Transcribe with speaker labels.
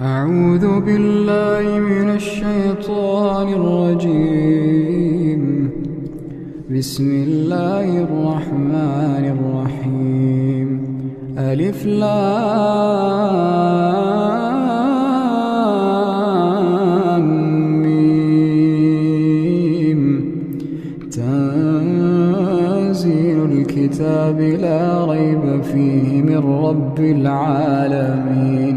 Speaker 1: أعوذ بالله من الشيطان الرجيم. بسم الله الرحمن الرحيم. ألف لام ميم. تنزيل الكتاب لا ريب فيه من رب العالمين.